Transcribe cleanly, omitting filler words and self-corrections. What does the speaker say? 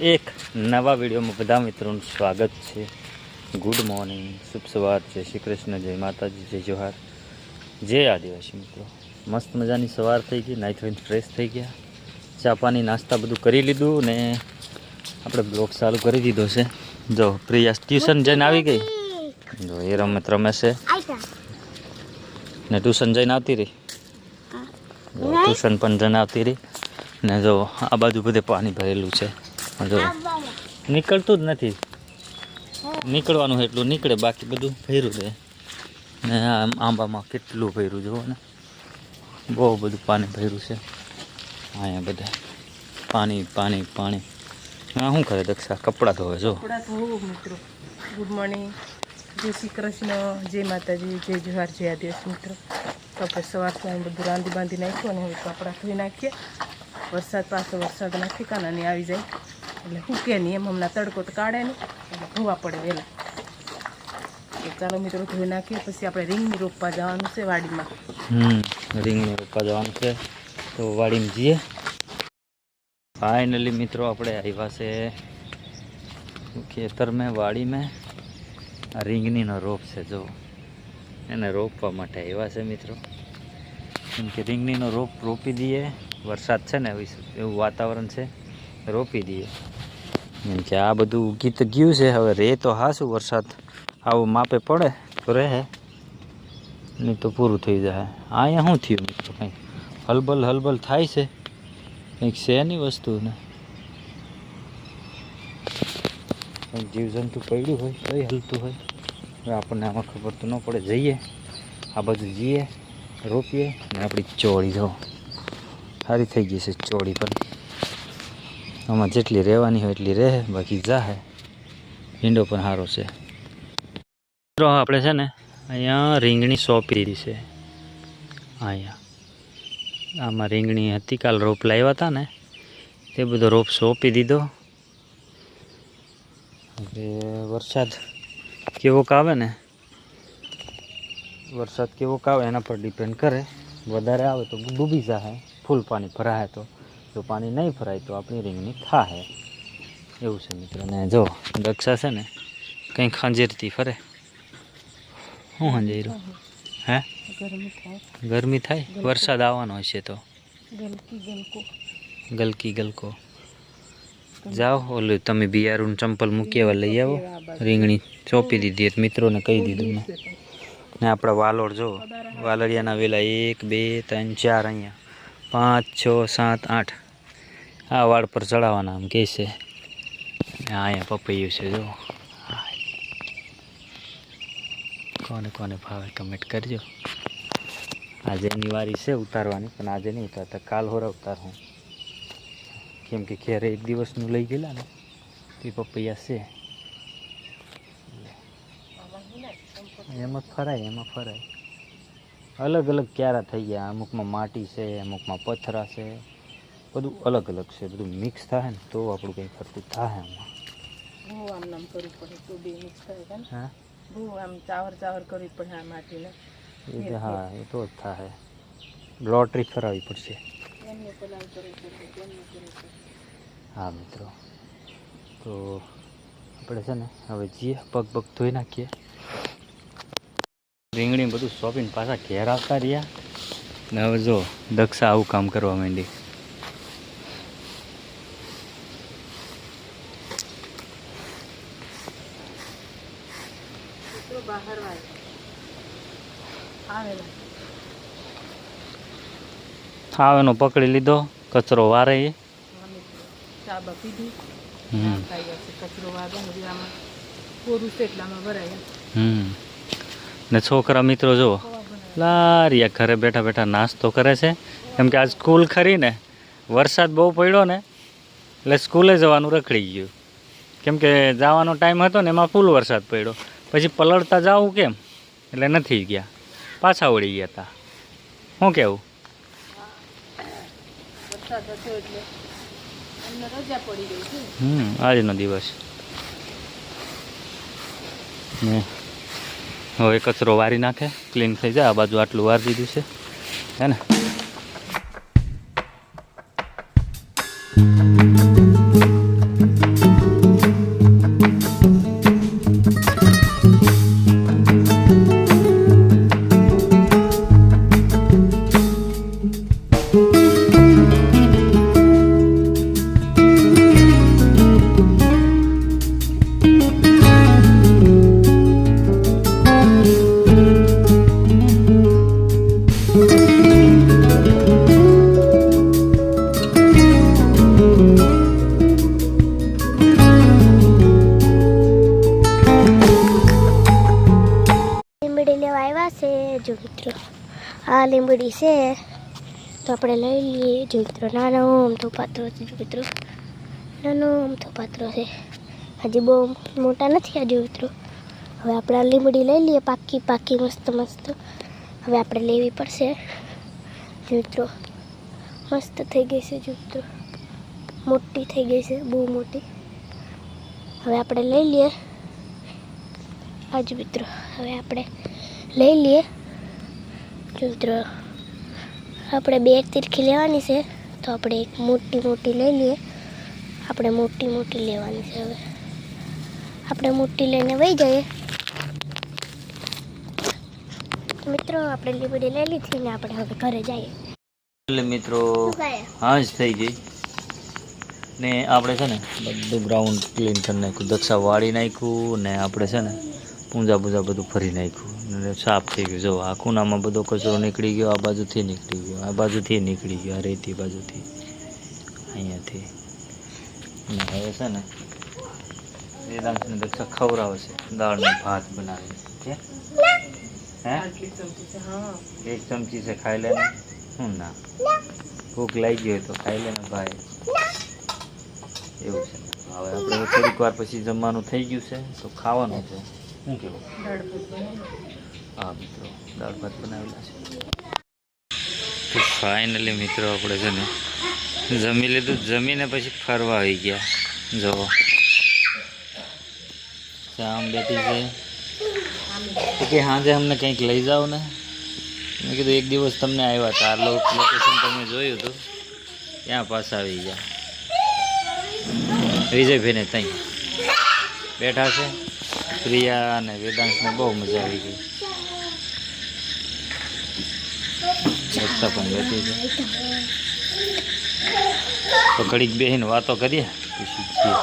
એક નવા વિડીયોમાં બધા મિત્રોનું સ્વાગત છે। ગુડ મોર્નિંગ, શુભ સવાર, જય શ્રી કૃષ્ણ, જય માતાજી, જય જોહાર, જય આદિવાસી મિત્રો। મસ્ત મજાની સવાર થઈ ગઈ, નાઈ ધોઈને ફ્રેશ થઈ ગયા, ચા પાણી નાસ્તા બધું કરી લીધું ને આપણે બ્લોગ ચાલુ કરી દીધો છે। જો પ્રિયા ટ્યુશન જઈને આવી ગઈ, જો એ રમત રમે છે ને ટ્યુશન જઈને આવતી રહી, ટ્યુશન પણ જઈને આવતી રહી ને જો આ બાજુ બધે પાણી ભરેલું છે। જો નીકળતું જ નથી, નીકળવાનું એટલું નીકળે, બાકી બધું ભર્યું રહે ને આંબામાં કેટલું ભર્યું જુઓ ને, બહુ બધું પાણી ભર્યું છે અહીંયા બધા, પાણી પાણી પાણી। હા શું કરે દક્ષા, કપડાં ધોવે જો। કપડાં ધોવું મિત્રો, ગુડ મોર્નિંગ, જય શ્રી કૃષ્ણ, જય માતાજી, જય જોહાર, જય આદિવાસી મિત્રો। તો આપણે સવારથી બધું રાંધી બાંધી નાખ્યું અને હવે કપડાં ધોઈ નાખીએ। વરસાદ પાછો વરસાદ નાખી કાના નહીં આવી જાય એટલે સૂકે નહીં, એમ હમણાં તડકો તો કાઢે નહીં એટલે ધોવા પડે વહેલા। તો ચાલો મિત્રો ધોઈ નાખીએ, પછી આપણે રીંગણી રોપવા જવાનું છે વાડીમાં। રીંગણી રોપવા જવાનું છે તો વાડીમાં જઈએ। फाइनली मित्रों अपने आया से खेतर में वाड़ी में રીંગણી નો रोप से जो એને રોપવા માટે આવ્યા છે મિત્રો, કેમ કે રીંગણીનો રોપ રોપી દઈએ, વરસાદ છે ને એવું વાતાવરણ છે, રોપી દઈએ કેમ કે આ બધું ઉગી તો ગયું છે। હવે રે તો હાશું, વરસાદ આવું માપે પડે તો રહે, નહીં તો પૂરું થઈ જાય। અહીંયા શું થયું મિત્રો, કંઈ હલબલ હલબલ થાય છે, કંઈક છે એની વસ્તુ ને કંઈક જીવજંતુ પડ્યું હોય કઈ હલતું હોય, હવે આપણને આમાં ખબર તો ન પડે। જઈએ આ બધું જઈએ, રોપીએ ને આપણી ચોળી જો સારી થઈ ગઈ છે ચોળી, પણ આમાં જેટલી રહેવાની હોય એટલી રહે, બાકી જાહે। ભીંડો પણ સારો છે મિત્રો। આપણે છે ને અહીંયા રીંગણી સોંપી દીધી છે, અહીંયા આમાં રીંગણી હતી, કાલ રોપ લાવ્યા હતા ને તે બધો રોપ સોંપી દીધો। હવે વરસાદ કેવોક આવે ને, વરસાદ કેવોક આવે એના પર ડિપેન્ડ કરે, વધારે આવે તો ડૂબી જાય, ફૂલ પાણી ભરાય તો, જો પાણી નહીં ભરાય તો આપણી રીંગણી થાહે, એવું છે મિત્રો। ને જો દક્ષા છે ને કંઈ ખાંજેરતી ફરે, શું ખાંજેર્યું હે, ગરમી થાય, વરસાદ આવવાનો હશે તો ગલકી ગલકો જાઓ, ઓલું તમે બિયારું ચંપલ મૂકી આવા લઈ આવો, રીંગણી ચોંપી દીધી મિત્રોને કહી દીધું મેં ને। આપણા વાલોડ જો વાલડિયાના વેલા 1 2 3 4 અહીંયા 5 6 7 8 આ વાડ પર ચડાવવાના આમ કહે છે। અહીંયા પપૈયું છે જો, કોને કોને ભાવે કમેન્ટ કરજો। આજે એની વારી છે ઉતારવાની, પણ આજે નહીં ઉતારતા, કાલ હોરા ઉતારું, કેમ કે ઘેરે એક દિવસનું લઈ ગયેલા ને એ પપૈયા છે, એમાં ફરાય, એમાં ફરાય, અલગ અલગ ક્યારા થઈ ગયા, અમુકમાં માટી છે, અમુકમાં પથરા છે, બધું અલગ અલગ છે, બધું મિક્સ થાય ને તો આપણું કંઈ ફરતું થાય। આમાં આમ નામ કરવું પડે તો બે મિક્સ થાય ને, હા આમ ચાવર ચાવર કરવી પડે આ માટીને, હા એ તો જ થાય, લોટરી ફરાવવી પડશે। હા મિત્રો, તો આપણે છે ને હવે જઈએ, પગ પગ ધોઈ નાખીએ, રીંગણી બધું શોપીને પાછા ઘેર આવતા રહ્યા ને। હવે જો દક્ષા આવું કામ કરવા માંડી, આવેનો પકડી લીધો, કચરો વારે ચાબા પીધી, કચરો વાગે આમાં કોરું છે એટલામાં ભરાય। ને છોકરા મિત્રો જો લારિયા ઘરે બેઠા બેઠા નાસ્તો કરે છે, કેમ કે આજ સ્કૂલ ખરી ને, વરસાદ બહુ પડ્યો ને એટલે સ્કૂલે જવાનું રખડી ગયું, કેમ કે જવાનો ટાઈમ હતો ને એમાં ફૂલ વરસાદ પડ્યો, પછી પલળતા જાવું કેમ એટલે નથી ગયા, પાછા વળી ગયા હતા। શું કહેવું, આજનો દિવસ ને હવે કચરો વારી નાખે, ક્લીન થઈ જાય। આ બાજુ આટલું વારી દીધું છે હે ને। જો મિત્રો આ લીંબડી છે તો આપણે લઈ લઈએ. જો મિત્રો નાનો અમથો પાત્રો છે. જો મિત્રો નાનો અમથો પાત્રો છે, હજી બહુ મોટા નથી આ. જો મિત્રો હવે આપણે આ લીંબડી લઈ લઈએ, પાકી પાકી મસ્ત મસ્ત. હવે આપણે લેવી પડશે. જો મિત્રો મસ્ત થઈ ગઈ છે. જો મિત્રો મોટી થઈ ગઈ છે, બહુ મોટી. હવે આપણે લઈ લઈએ આજ મિત્રો. હવે આપણે લઈ લઈએ. જો મિત્રો આપણે બે તીરખી લેવાની છે તો આપણે એક મોટી મોટી લઈ લઈએ. આપણે મોટી મોટી લેવાની છે. હવે આપણે મોટી લઈને વહી જઈએ. મિત્રો આપણે લીંબડી લઈ લીધી ને આપણે હવે ઘરે જઈએ. એટલે મિત્રો હાંજ થઈ ગઈ ને આપણે છે ને બધું ગ્રાઉન્ડ ક્લીન કરી નાખ્યું, દક્ષા વાળી નાખ્યું ને આપણે છે ને પૂંજા પૂંજા બધું ફરી નાખ્યું ને સાફ થઈ ગયું. જો આ ખૂણામાં બધો કચરો નીકળી ગયો, આ બાજુથી નીકળી ગયો, આ બાજુથી નીકળી ગયો, આ રેતી બાજુથી અહીંયાથી. ને હવે છે ને વેદાંશને દક્ષા ખવડાવશે, દાળનો ભાત બનાવીને છે. હે હા, 1 ચમચી છે, ખાઈ લેને. શું ના ભૂખ લાગી હોય તો ખાઈ લેને ભાઈ, એવું છે. હવે આપણે થોડીક વાર પછી જમવાનું થઈ ગયું છે તો ખાવાનું છે. શું કેવું? હા મિત્રો, દાળ ભાત બનાવેલા છે. તો ફાઇનલી મિત્રો આપણે છે ને જમી લીધું, જમીને પછી ફરવા આવી ગયા. જો શામ બેઠી છે કે સાંજે અમને કંઈક લઈ જાઓ ને. મેં કીધું એક દિવસ તમને આવ્યા હતા, આ લોકેશન તમે જોયું હતું ત્યાં પાછા આવી ગયા. વિજયભાઈને ત્યાં બેઠા છે. પ્રિયા અને વેદાંશને બહુ મજા આવી ગઈ. એકતા પણ બેઠી છે. તો ઘડીક બેસીને વાતો કરીએ પછી છીએ.